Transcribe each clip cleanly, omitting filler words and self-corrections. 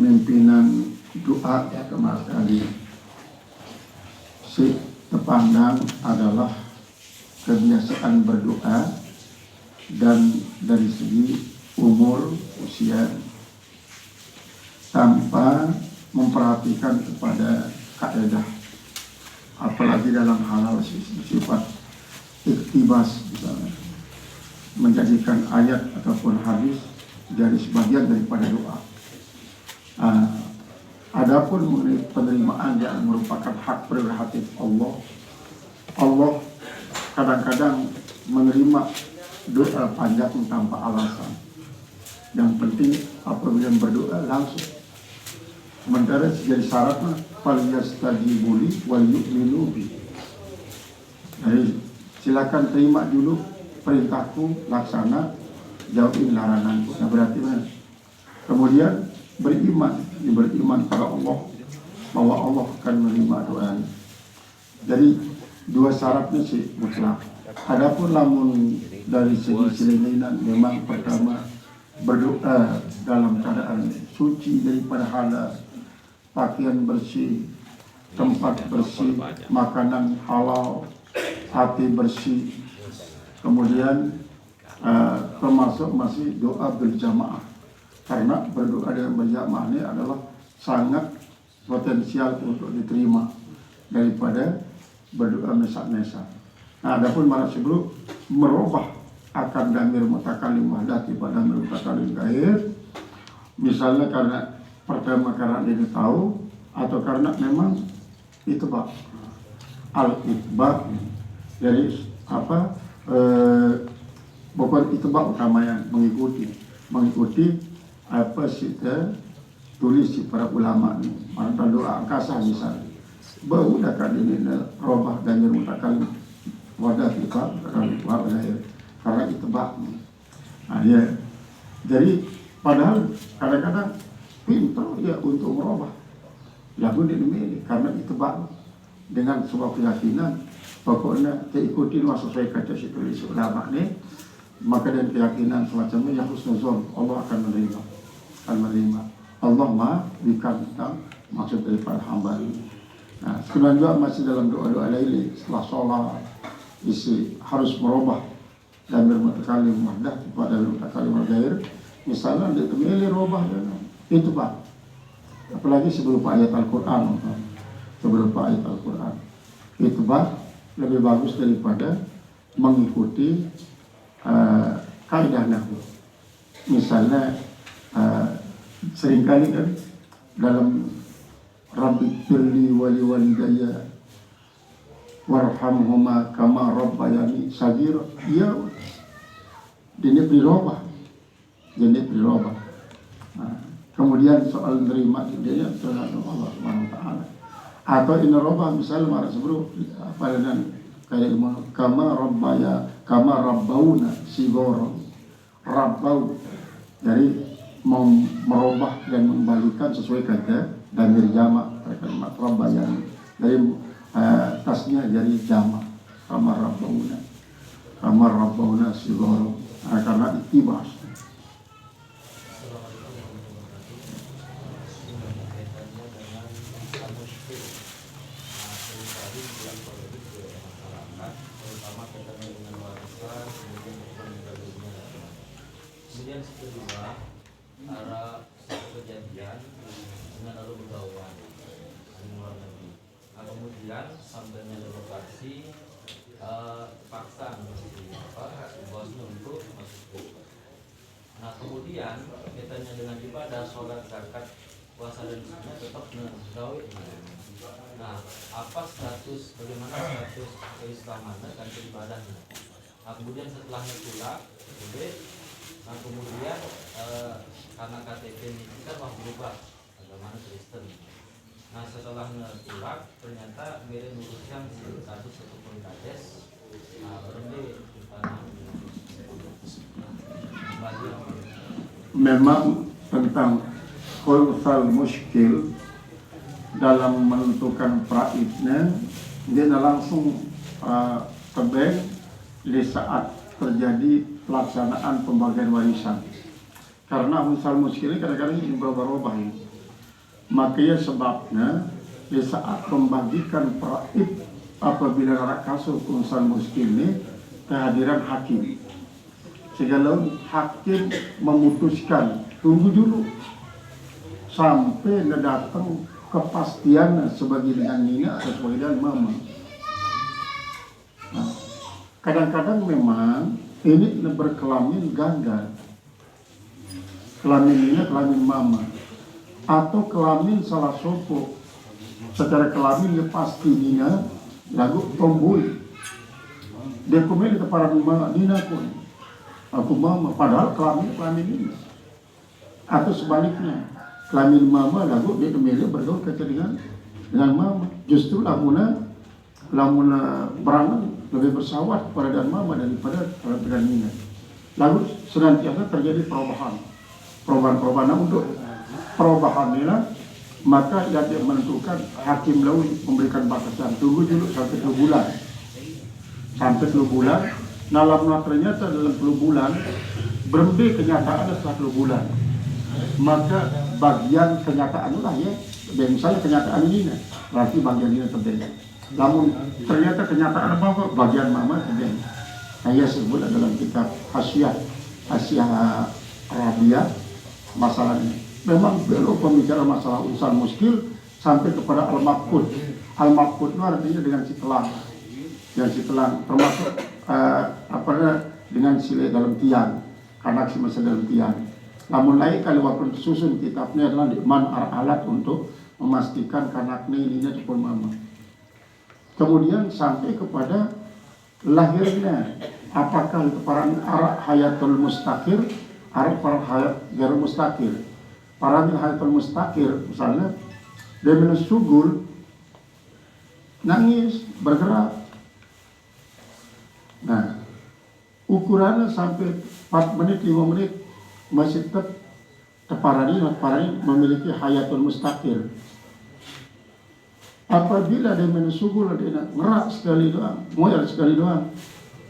kepemimpinan doa ya kemarin kali si terpandang adalah kebiasaan berdoa dan dari segi umur usia tanpa memperhatikan kepada kaidah, apalagi dalam hal sifat iktibas misalnya, menjadikan ayat ataupun hadis dari sebagian daripada doa. Adapun mengenai penerimaan yang merupakan hak prerogatif Allah, Allah kadang-kadang menerima doa panjang tanpa alasan. Yang penting apabila berdoa langsung. Sementara jadi syaratnya falyastajibu li wal yu'minu bi. Jadi silakan terima dulu perintahku, laksana, jauhin laranganku. Nah berarti mana? Kemudian beriman pada Allah bahwa Allah akan menerima doa. Jadi dua syaratnya sih mutlak. Adapun lamun dari segi selingkuhan memang pertama berdoa dalam keadaan suci daripada hala, pakaian bersih, tempat bersih, makanan halal, hati bersih. Kemudian termasuk masih doa berjamaah, karena berdoa dengan berjamaah ini adalah sangat potensial untuk diterima daripada berdoa mesak-mesak. Nah, adapun mana sebelum merubah akan damir mutakalim wahdati pada damir mutakalim gair, misalnya karena pertama karena dia tahu atau karena memang itibak al-itibak, jadi apa bukan itibak utamanya mengikuti apa sih tulis si para ulama ni, mana doa angkasa misalnya barulah kan ini robah damir mutakalim wahdati pada damir gair karena itibak. Nah, ya. Jadi padahal kadang-kadang pintar ya untuk merubah lagu ini karena itibak dengan sebuah keyakinan pokoknya ikutin sesuai kata si tulis ulama ni, maka dengan keyakinan semacamnya ya husnuzon Allah akan menerima, Allah maafkan tentang maksud daripada hamba ini. Nah, sebenarnya juga masih dalam doa-doa lain setelah sholat isi harus merubah damir mutakalim wahdah kepada damir mutakalim gair. Misalnya dia temeli robah itu Pak. Apalagi sebelum ayat Al-Quran, itu Pak lebih bagus daripada mengikuti kaidah nahwu. Misalnya seringkali kan dalam Rabbi firli wali walidayya warhamhuma kama rabbayani saghira, ya dia dirubah. Kemudian soal nerima dia terhadap Allah Subhanahu wa taala. Atau inarobah misalnya marah sebelum apa dengan kayak kama rabbauna sigoro rabbau, jadi mau merubah dan mengembalikan sesuai kata damir jamak pada kalimat rabbayani, dari tasnya jadi jamak kama rabbauna sigoro, karena itibas. Kemudian kedua, ada kejadian dengan lalu bergawan di luar negeri. Nah, kemudian sampainya di lokasi paksa bosnya untuk masuk. Nah, kemudian kaitannya dengan ibadah, sholat, zakat, puasa dan sunat tetap gawe. Nah, apa bagaimana status keislamannya dan keibadahnya? Nah, kemudian setelahnya pula, nah kemudian karena KTP ini kan mau berubah agama Kristen. Nah setelah pulang ternyata mirip ngurus yang status ataupun kades. Nah berarti memang tentang khulfal muskil dalam menentukan praidnya, dia langsung tebeng di saat terjadi pelaksanaan pembagian warisan. Karena khulfal muskil kadang-kadang ini berubah-ubah ya. Makanya sebabnya di saat membagikan praib apabila anak kasus urusan miskin ini kehadiran hakim. Sehingga lalu hakim memutuskan tunggu dulu sampai datang kepastian sebagai dengan nina atau sebagai dengan mama. Nah, kadang-kadang memang ini berkelamin ganda, kelamin nina, kelamin mama, atau kelamin salah sopo. Secara kelamin ya pasti nina, lagu tomboy. Dia kembali kepada mama nina pun, aku mama, padahal kelamin nina. Atau sebaliknya, kelamin mama lagu dia kembali bergaul dengan mama. Justru lamuna berangan lebih bersawat kepada dan mama daripada dengan nina. Lalu senantiasa terjadi perubahan. Nah, untuk perubahan ini maka yang dia menentukan hakim lalu memberikan batasan tunggu dulu sampai 2 bulan. Sampai 2 bulan. Nah, ternyata dalam 2 bulan berhenti kenyataan setelah 2 bulan. Maka bagian kenyataan lah ya, misalnya kenyataan ini berarti bagian ini terjadi. Namun ternyata kenyataan apa? Bagian mama terjadi. Nah, ia sebut dalam kitab Hasyiah Arabiah masalah ini. Memang belum pembicara masalah urusan muskil sampai kepada al-maqud. Al-maqud itu artinya dengan sitelang, termasuk dengan sile dalam tiang, karena si masih dalam tiang. Namun lain kali waktu susun kitabnya adalah man alat untuk memastikan kanaknya ininya ataupun mama. Kemudian sampai kepada lahirnya, apakah itu para arak hayatul mustakir, arak para hayat garu mustakir. Para hayatul mustakir misalnya dia menusugul, nangis, bergerak. Nah, ukurannya sampai 4 menit, 5 menit masih teparani memiliki hayatul mustakir. Apabila dia menusugul, dia ngerak sekali doang, moyal sekali doang,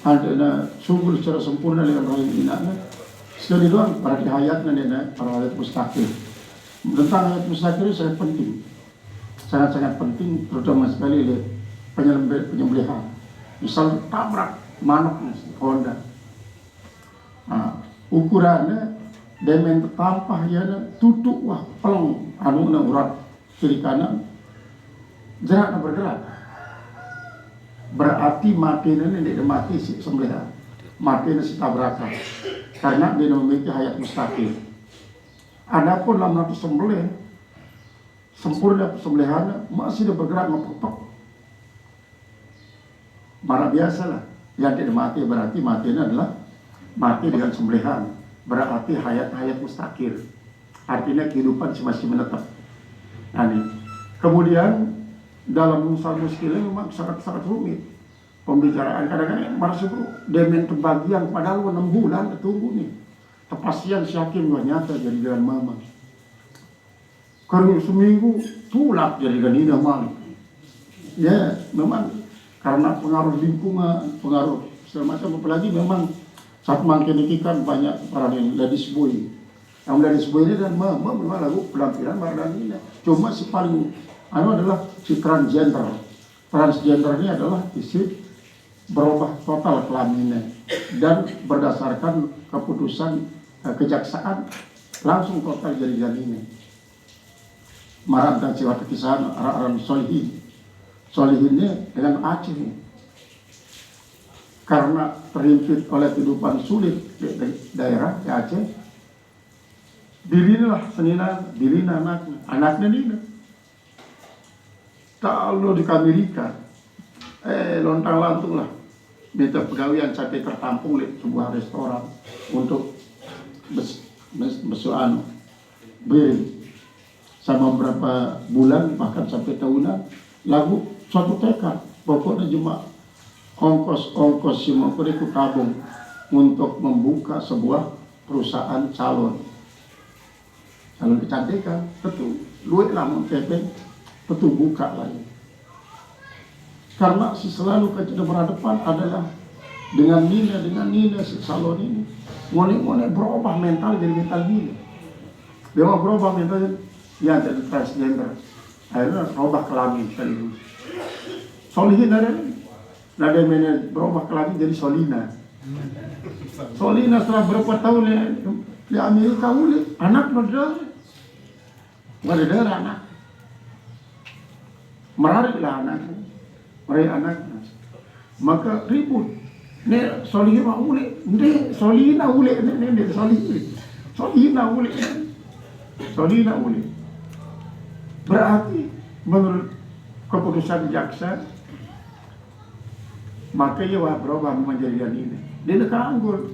ada sugul secara sempurna dengan rahim inaknya sekali doang, berarti hayatnya dia para hayat mustakir. Tentang hayat mustakir sangat penting, sangat penting, terutama sekali penyembelihan. Misal tabrak manuk Honda, nah, ukurannya demen tampah ya tutup wah pelong urat kiri kanan jerak bergerak, berarti mati ini tidak mati si sembelihan, mati ini si tabrakan karena dia memiliki hayat mustaqil. Adapun dalam satu sembelih sempurna sembelihannya masih dia bergerak ngepek, marah biasa lah. Yang tidak mati berarti mati ini adalah mati dengan sembelihan, berarti hayat mustaqil, artinya kehidupan masih menetap. Nah, ini. Kemudian dalam urusan muskil ini memang sangat rumit pembicaraan. Kadang-kadang masuk demen kebagian padahal 6 bulan tunggu nih kepastian si hakim nyata jadi dengan mama. Karena seminggu tulak jadi dengan Nina Malik. Ya memang karena pengaruh lingkungan, pengaruh segala macam, apalagi memang saat makin ikan banyak para ladies boy. Yang ladies boy ini dan mama memang lagu penampilan dan ini. Cuma si paling adalah si transgender. Transgender ini adalah isi berubah total kelaminnya dan berdasarkan keputusan kejaksaan langsung total jadi janinnya. Marah dan siwat kisahan orang solihinnya dengan Aceh karena terhimpit oleh kehidupan sulit di daerah di Aceh. Dirinilah senina, dirina anaknya Nina. Kalau di Amerika, lontang lantung lah, minta pegawaian sampai tertampung di sebuah restoran untuk besuan beri sama berapa bulan bahkan sampai tahunan, lagu suatu tekad pokoknya cuma ongkos semua ikut tabung untuk membuka sebuah perusahaan calon kecantikan, tentu luit lah mengkepeng. Betul buka lagi. Karena si selalu kita berhadapan adalah dengan Nina si salon ini. Mulai berubah mental jadi mental Nina. Dia mau berubah mental yang jadi transgender. Akhirnya berubah kelamin sekaligus. Solihin ada mana berubah kelamin jadi Solina. Solina setelah berapa tahun di Amerika ulit anak berdarah anak. Merariklah anaknya. Maka ribut. Nek Solina ulit, Solina ulit, Solina ulit. Berarti menurut keputusan jaksa, maka ia berubah menjadi ini. Dia nak anggul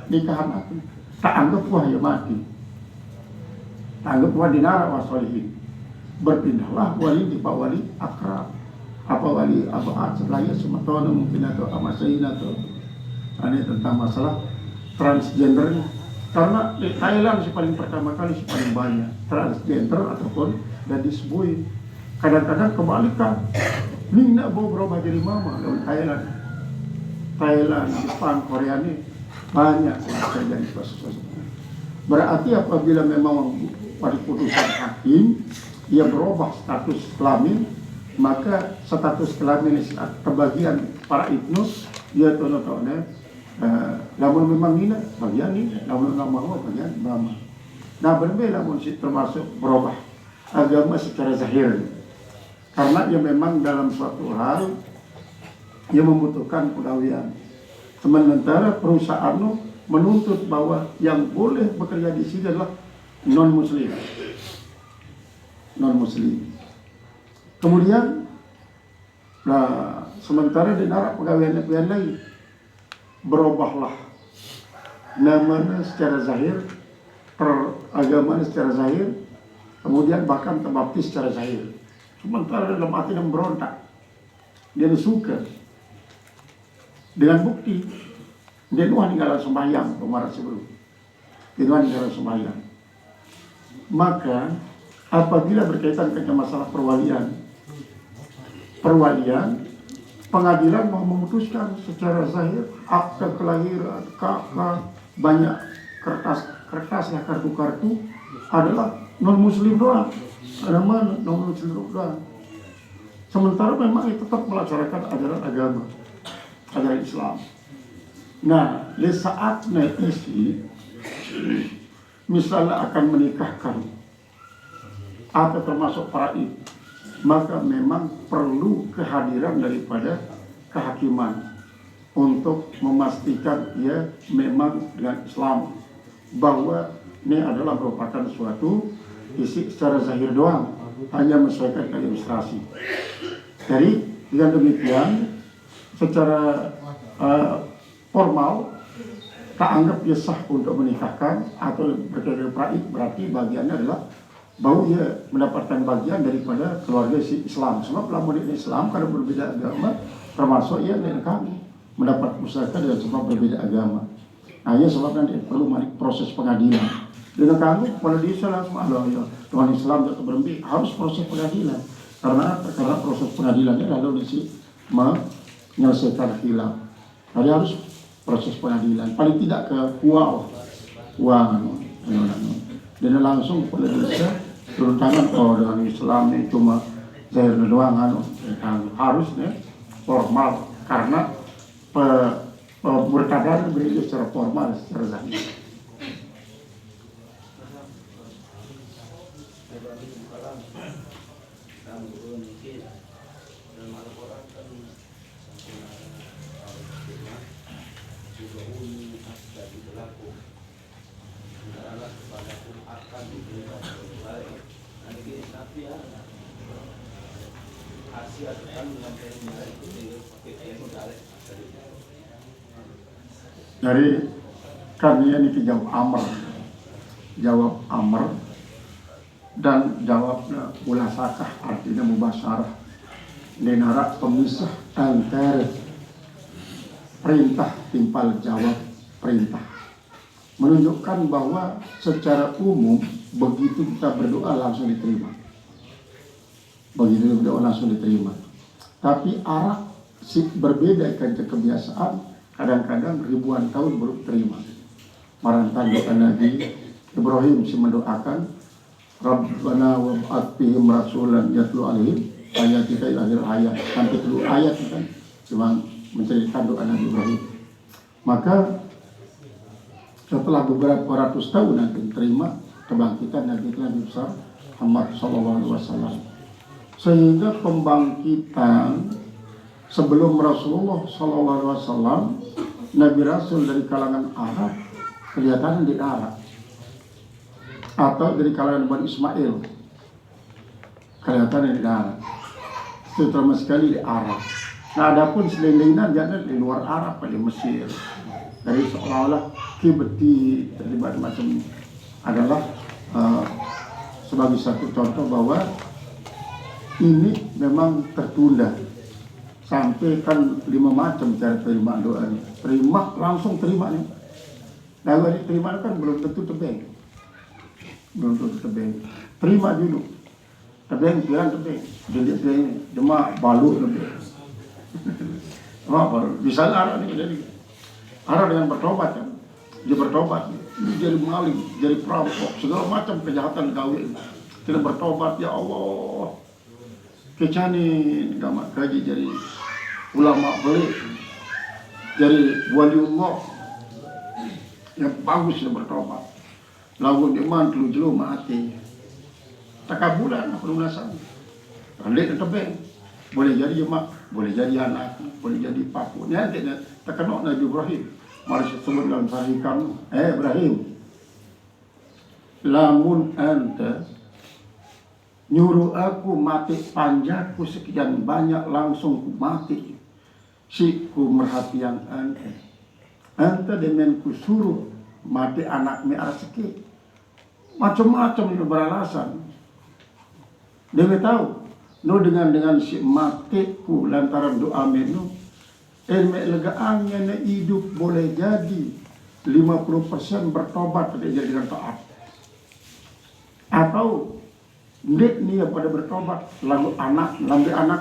nikahan aku. Tak anggap wah ya mati. Tak anggap wah dinara wah solihin. Berpindahlah wali di Pak Wali akrab. Apa wali apa setelah ya sematono mungkin atau amasain atau ini tentang masalah transgendernya. Karena di Thailand paling pertama kali paling banyak transgender ataupun dan disebut. Kadang-kadang kebalikan. Ini nak berubah jadi mama dalam Thailand, Jepang, Korea ini banyak terjadi kasus-kasus. Berarti apabila memang pada putusan hakim ia berubah status kelamin, maka status kelamin kebagian para ibnus dia tahu-tahu namun memang ini bagian ini, namun mau bagian mama. Nah berbeda namun termasuk berubah agama secara zahir. Karena ia memang dalam suatu hal ia membutuhkan pegawaian. Sementara perusahaan menuntut bahwa yang boleh bekerja di sini adalah non-muslim. Kemudian, sementara di narak pegawaian lain berubahlah namanya secara zahir, peragamaan secara zahir, kemudian bahkan terbaptis secara zahir. Sementara dalam hati dia berontak, dia suka dengan bukti dia ninggalan sembahyang kemarin sebelum dia ninggalan sembahyang. Maka apabila berkaitan dengan masalah perwalian, pengadilan mau memutuskan secara zahir akta kelahiran, kakak, banyak kertas lah kartu-kartu adalah non-muslim doang. Ada mana non-muslim doang. Sementara memang itu tetap melaksanakan ajaran agama, ajaran Islam. Nah, di saatnya isi misalnya akan menikahkan atau termasuk faraid, maka memang perlu kehadiran daripada kehakiman untuk memastikan ia memang dengan Islam, bahwa ini adalah merupakan suatu isi secara zahir doang, hanya menyesuaikan ilustrasi. Jadi dengan demikian secara formal tak anggap dia sah untuk menikahkan atau berkaitan faraid, berarti bagiannya adalah bahwa ia mendapatkan bagian daripada keluarga Islam. Sebab dalam model Islam kalau berbeda agama, termasuk ia dan kami mendapat pusaka dengan sebab berbeda agama. Nah, ia sebabnya perlu proses pengadilan. Dan kami kalau di Islam ya Tuhan Islam tetap berhenti harus proses pengadilan. Karena proses pengadilannya lalu menyelesaikan khilaf. Jadi harus proses pengadilan. Paling tidak ke uang. Dan langsung pada desa turun tangan dengan Islam ini cuma zahir doang harusnya formal karena berkadar begitu secara formal secara zahir. Dari kami ini jawab amr dan jawabnya ulasakah, artinya mubasyarah, denara pemisah antara perintah timpal jawab perintah, menunjukkan bahwa secara umum begitu kita berdoa langsung diterima. Tapi arah berbeda kan kebiasaan, kadang-kadang ribuan tahun baru terima. Marantan doa Nabi Ibrahim mendoakan Rabbana wab'ath fihim rasulan yatlu alaihim ayatika ila akhir ayat. Sampai 10 ayat kan cuma menceritakan doa Nabi Ibrahim. Maka setelah beberapa ratus tahun nanti terima kebangkitan Nabi besar Muhammad SAW. Sehingga pembangkitan sebelum Rasulullah SAW, Nabi Rasul dari kalangan Arab kelihatan di darat, atau dari kalangan Bani Ismail kelihatan di darat, terutama sekali di Arab. Nah, adapun selendingan jangan di luar Arab, di Mesir, dari seolah-olah Kibti terlibat macam adalah sebagai satu contoh bahwa ini memang tertunda sampai kan 5 macam cara terima doa ini. Terima langsung terima nih. Lalu diterima kan belum tentu tebeng. Belum tentu tebeng. Terima dulu. Tebeng pirang tebeng. Jadi tebeng cuma balu tebeng. Apa bisa arah nih jadi. Arah dengan bertobat kan. Dia bertobat, dia jadi maling, jadi perampok, segala macam kejahatan kawin. Kita bertobat, ya Allah. Kecani gamak kaji jadi ulama beli, jadi waliullah yang bagus dia bertobat. Lalu dia mantul jelu mati. Takabulan pelunasan. Rendah tebeng. Boleh jadi jemaah, boleh jadi anak, boleh jadi papu. Ini nanti terkenal Nabi Ibrahim. Mari sebut dalam sahih kamu. Ibrahim, lamun anta nyuruh aku mati panjatku sekian banyak langsung ku mati. Si ku merhatian anta. Anta dengan ku suruh mati anak me arsiki. Macam-macam itu beralasan. Dia tahu. No dengan si matiku lantaran doa menu. Ilmu legaannya na hidup boleh jadi 50% bertobat tidak jadi dengan taat. Atau ndik nia pada bertobat lalu anak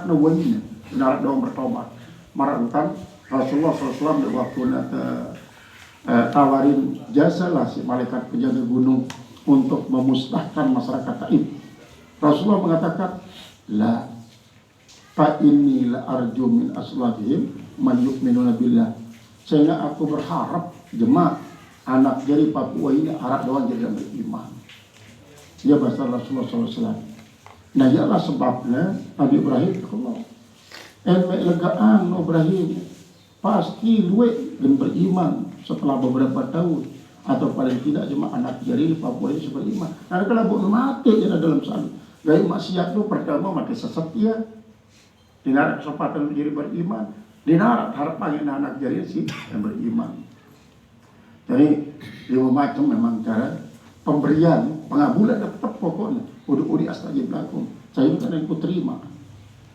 na wani benar dong bertobat. Marantan Rasulullah SAW di waktu tawarin jasa lah si malaikat penjaga gunung untuk memusnahkan masyarakat Taif. Rasulullah mengatakan la fa inni la arju min aslabihim man yu'minu billah. Sehingga aku berharap jemaah anak dari Papua ini Arab doang jadi beriman. Ya bahasa Rasulullah SAW. Nah ialah sebabnya Nabi Ibrahim Allah. Legaan Ibrahim pasti luwe dan beriman setelah beberapa tahun atau paling tidak jemaah anak jari di Papua ini beriman. Nah kalau bukan mati dia dalam sana. Gaya maksiat itu pertama mati sesetia. Dinarak kesempatan menjadi beriman. Dinarak harapannya anak jari sih yang beriman. Jadi 5 macam memang cara pemberian, pengabulan tetap pokoknya. Udi astajib lakum. Saya itu kan yang ku terima.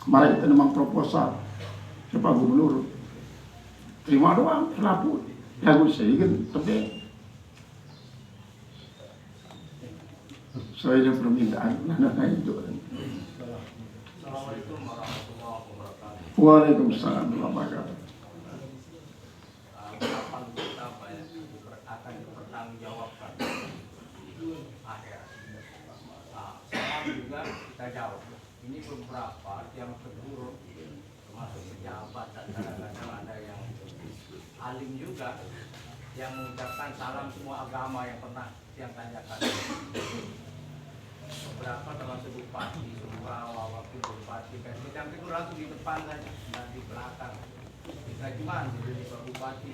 Kemarin itu memang proposal. Siapa gubernur? Terima doang, selaput. Lagu saya kan tapi saya ada permintaan. Nah itu. Assalamualaikum warahmatullahi wabarakatuh. Waalaikumsalam warahmatullahi wabarakatuh. Kapan kita akan dipertanggungjawabkan akhir. Sekarang juga kita jawab. Ini beberapa yang terburuk, termasuk pejabat dan kadang-kadang ada yang alim juga yang mengucapkan salam semua agama yang pernah yang tanyakan. Beberapa termasuk bupati, Sumbawa, wakil bupati, yang itu langsung di depan saja, dan di belakang. Kita cuma jadi Pak Bupati.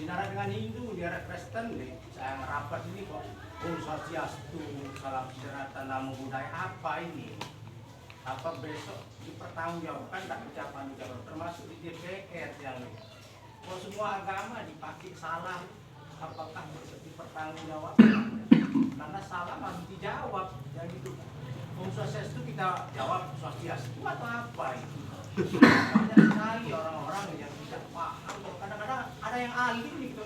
Dinara dengan Hindu, di arah Kristen, saya rapat ini kok. Swastiastu, salam sejahtera, namo budaya apa ini? Apa besok dipertanggungjawabkan tak ucapan-ucapan termasuk di DPR yang kalau semua agama dipakai salah, apakah dipertanggungjawabkan? Karena salah harus dijawab. Jadi itu Swastiastu kita jawab Swastiastu atau apa itu? Banyak sekali orang-orang yang tidak paham. Kadang-kadang ada yang alim gitu.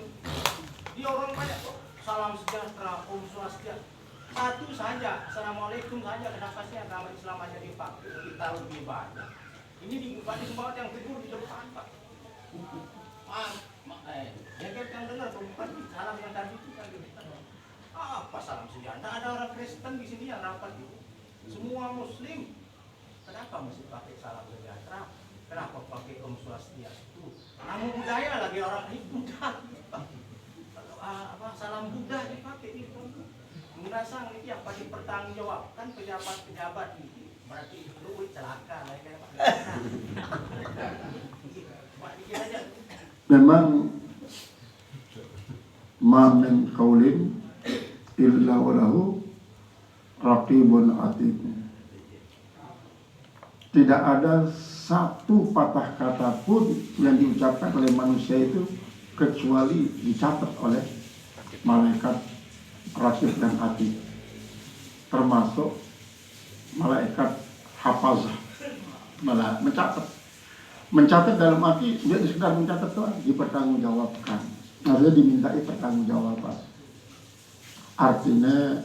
Dia orang banyak kok salam sejahtera, Om Swastiastu. Satu saja, Assalamualaikum saja. Kenapa sih agama Islam aja dipakai? Kita lebih banyak. Ini di bupati Sumbawa yang tegur di depan Pak. Yang dengar bupati salam yang tadi itu kan. Apa salam sejahtera? Tidak ada orang Kristen di sini yang rapat itu. Semua Muslim. Kenapa mesti pakai salam sejahtera? Kenapa pakai Om Swastiastu? Nama budaya lagi orang ini Buddha. Salam Buddha dipakai itu. Mengasang ini apa dipertanggungjawabkan pejabat-pejabat ini. Berarti lu celaka lah kayak aja. Memang ma min qaulin illa walahu raqibun atid. Tidak ada satu patah kata pun yang diucapkan oleh manusia itu kecuali dicatat oleh malaikat raqib dan atid, termasuk malaikat hafazah. Malah mencatat dalam arti dia sekedar mencatat doang, dipertanggungjawabkan. Artinya dimintai pertanggungjawaban. Artinya